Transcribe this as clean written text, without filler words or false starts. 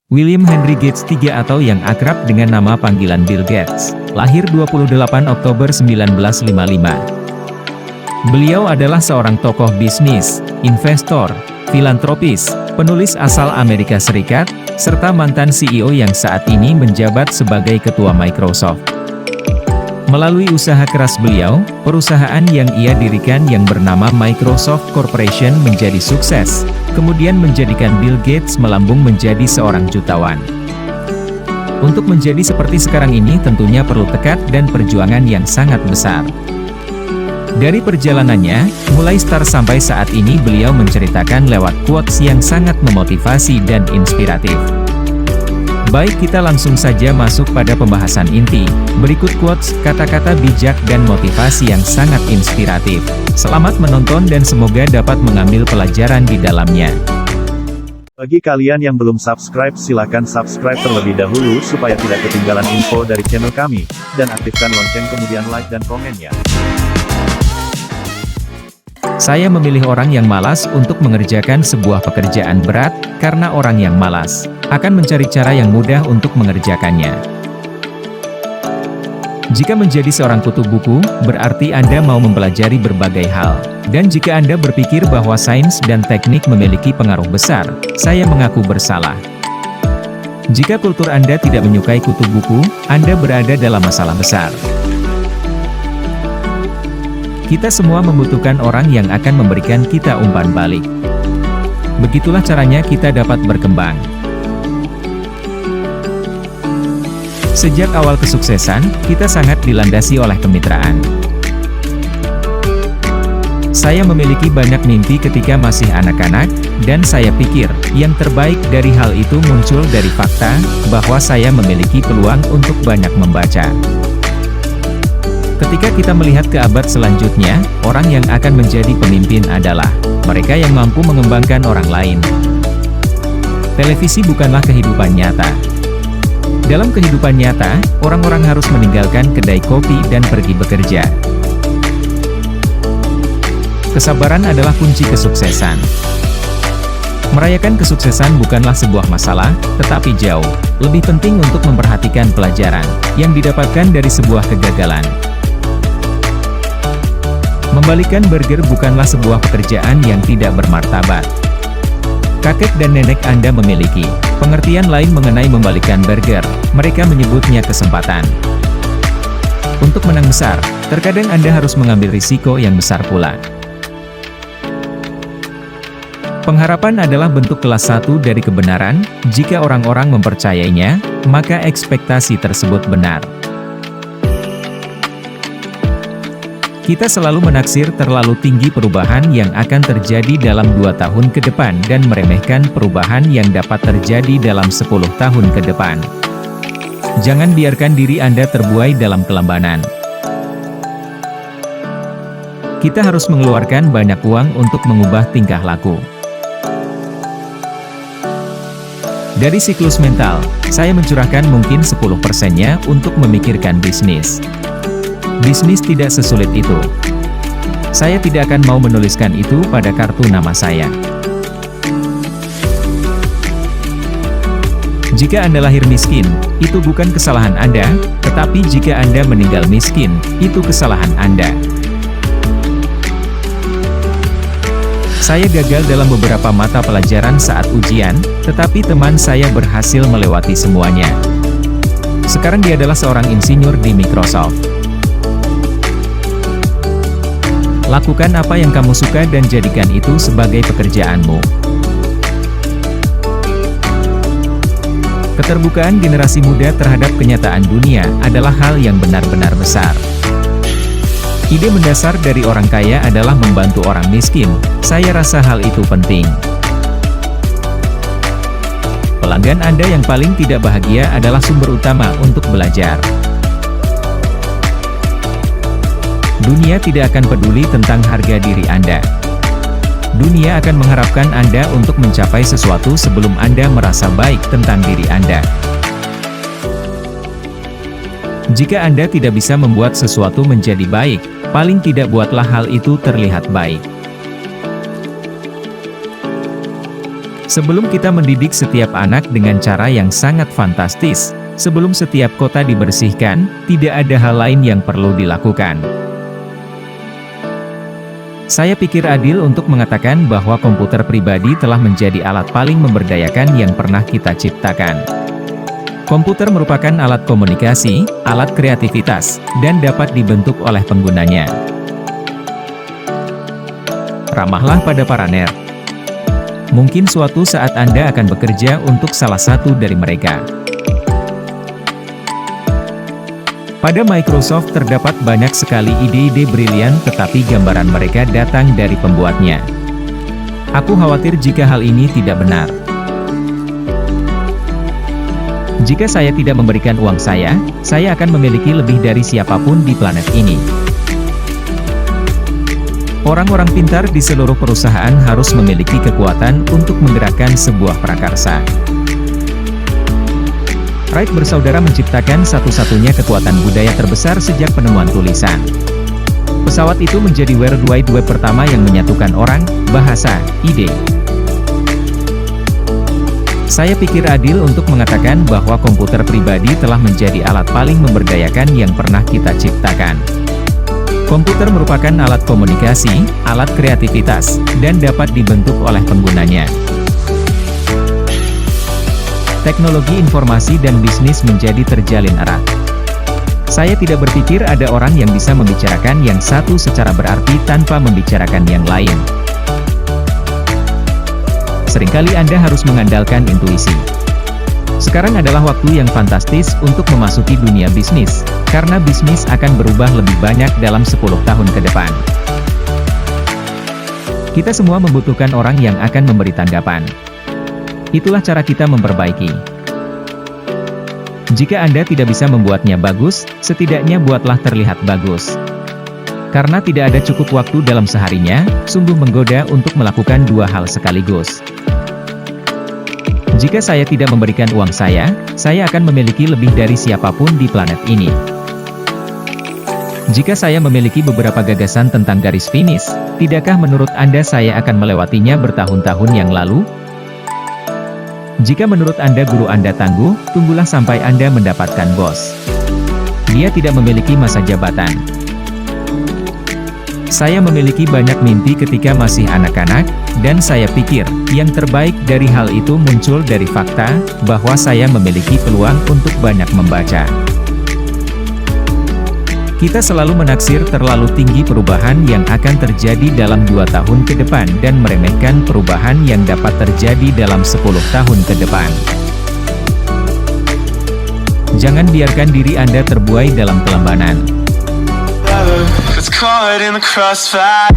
William Henry Gates III atau yang akrab dengan nama panggilan Bill Gates, lahir 28 Oktober 1955. Beliau adalah seorang tokoh bisnis, investor, filantropis, penulis asal Amerika Serikat, serta mantan CEO yang saat ini menjabat sebagai ketua Microsoft. Melalui usaha keras beliau, perusahaan yang ia dirikan yang bernama Microsoft Corporation menjadi sukses, kemudian menjadikan Bill Gates melambung menjadi seorang jutawan. Untuk menjadi seperti sekarang ini tentunya perlu tekad dan perjuangan yang sangat besar. Dari perjalanannya, mulai start sampai saat ini beliau menceritakan lewat quotes yang sangat memotivasi dan inspiratif. Baik, kita langsung saja masuk pada pembahasan inti. Berikut quotes, kata-kata bijak dan motivasi yang sangat inspiratif. Selamat menonton dan semoga dapat mengambil pelajaran di dalamnya. Bagi kalian yang belum subscribe, silakan subscribe terlebih dahulu supaya tidak ketinggalan info dari channel kami, dan aktifkan lonceng kemudian like dan komennya. Saya memilih orang yang malas untuk mengerjakan sebuah pekerjaan berat, karena orang yang malas akan mencari cara yang mudah untuk mengerjakannya. Jika menjadi seorang kutu buku, berarti Anda mau mempelajari berbagai hal. Dan jika Anda berpikir bahwa sains dan teknik memiliki pengaruh besar, saya mengaku bersalah. Jika kultur Anda tidak menyukai kutu buku, Anda berada dalam masalah besar. Kita semua membutuhkan orang yang akan memberikan kita umpan balik. Begitulah caranya kita dapat berkembang. Sejak awal kesuksesan, kita sangat dilandasi oleh kemitraan. Saya memiliki banyak mimpi ketika masih anak-anak, dan saya pikir, yang terbaik dari hal itu muncul dari fakta, bahwa saya memiliki peluang untuk banyak membaca. Ketika kita melihat ke abad selanjutnya, orang yang akan menjadi pemimpin adalah mereka yang mampu mengembangkan orang lain. Televisi bukanlah kehidupan nyata. Dalam kehidupan nyata, orang-orang harus meninggalkan kedai kopi dan pergi bekerja. Kesabaran adalah kunci kesuksesan. Merayakan kesuksesan bukanlah sebuah masalah, tetapi jauh lebih penting untuk memperhatikan pelajaran yang didapatkan dari sebuah kegagalan. Membalikan burger bukanlah sebuah pekerjaan yang tidak bermartabat. Kakek dan nenek Anda memiliki pengertian lain mengenai membalikan burger, mereka menyebutnya kesempatan. Untuk menang besar, terkadang Anda harus mengambil risiko yang besar pula. Pengharapan adalah bentuk kelas 1 dari kebenaran, jika orang-orang mempercayainya, maka ekspektasi tersebut benar. Kita selalu menaksir terlalu tinggi perubahan yang akan terjadi dalam 2 tahun ke depan dan meremehkan perubahan yang dapat terjadi dalam 10 tahun ke depan. Jangan biarkan diri Anda terbuai dalam kelambanan. Kita harus mengeluarkan banyak uang untuk mengubah tingkah laku. Dari siklus mental, saya mencurahkan mungkin 10%-nya untuk memikirkan bisnis. Bisnis tidak sesulit itu. Saya tidak akan mau menuliskan itu pada kartu nama saya. Jika Anda lahir miskin, itu bukan kesalahan Anda, tetapi jika Anda meninggal miskin, itu kesalahan Anda. Saya gagal dalam beberapa mata pelajaran saat ujian, tetapi teman saya berhasil melewati semuanya. Sekarang dia adalah seorang insinyur di Microsoft. Lakukan apa yang kamu suka dan jadikan itu sebagai pekerjaanmu. Keterbukaan generasi muda terhadap kenyataan dunia adalah hal yang benar-benar besar. Ide mendasar dari orang kaya adalah membantu orang miskin. Saya rasa hal itu penting. Pelanggan Anda yang paling tidak bahagia adalah sumber utama untuk belajar. Dunia tidak akan peduli tentang harga diri Anda. Dunia akan mengharapkan Anda untuk mencapai sesuatu sebelum Anda merasa baik tentang diri Anda. Jika Anda tidak bisa membuat sesuatu menjadi baik, paling tidak buatlah hal itu terlihat baik. Sebelum kita mendidik setiap anak dengan cara yang sangat fantastis, sebelum setiap kota dibersihkan, tidak ada hal lain yang perlu dilakukan. Saya pikir adil untuk mengatakan bahwa komputer pribadi telah menjadi alat paling memberdayakan yang pernah kita ciptakan. Komputer merupakan alat komunikasi, alat kreativitas, dan dapat dibentuk oleh penggunanya. Ramahlah pada para nerd. Mungkin suatu saat Anda akan bekerja untuk salah satu dari mereka. Pada Microsoft terdapat banyak sekali ide-ide brilian, tetapi gambaran mereka datang dari pembuatnya. Aku khawatir jika hal ini tidak benar. Jika saya tidak memberikan uang saya akan memiliki lebih dari siapapun di planet ini. Orang-orang pintar di seluruh perusahaan harus memiliki kekuatan untuk menggerakkan sebuah prakarsa. Wright bersaudara menciptakan satu-satunya kekuatan budaya terbesar sejak penemuan tulisan. Pesawat itu menjadi World Wide Web pertama yang menyatukan orang, bahasa, ide. Saya pikir adil untuk mengatakan bahwa komputer pribadi telah menjadi alat paling memberdayakan yang pernah kita ciptakan. Komputer merupakan alat komunikasi, alat kreativitas, dan dapat dibentuk oleh penggunanya. Teknologi informasi dan bisnis menjadi terjalin erat. Saya tidak berpikir ada orang yang bisa membicarakan yang satu secara berarti tanpa membicarakan yang lain. Seringkali Anda harus mengandalkan intuisi. Sekarang adalah waktu yang fantastis untuk memasuki dunia bisnis, karena bisnis akan berubah lebih banyak dalam 10 tahun ke depan. Kita semua membutuhkan orang yang akan memberi tanggapan. Itulah cara kita memperbaiki. Jika Anda tidak bisa membuatnya bagus, setidaknya buatlah terlihat bagus. Karena tidak ada cukup waktu dalam seharinya, sungguh menggoda untuk melakukan dua hal sekaligus. Jika saya tidak memberikan uang saya akan memiliki lebih dari siapapun di planet ini. Jika saya memiliki beberapa gagasan tentang garis finish, tidakkah menurut Anda saya akan melewatinya bertahun-tahun yang lalu? Jika menurut Anda guru Anda tangguh, tunggulah sampai Anda mendapatkan bos. Dia tidak memiliki masa jabatan. Saya memiliki banyak mimpi ketika masih anak-anak, dan saya pikir, yang terbaik dari hal itu muncul dari fakta, bahwa saya memiliki peluang untuk banyak membaca. Kita selalu menaksir terlalu tinggi perubahan yang akan terjadi dalam 2 tahun ke depan dan meremehkan perubahan yang dapat terjadi dalam 10 tahun ke depan. Jangan biarkan diri Anda terbuai dalam kelambanan. It's caught in the crossfire.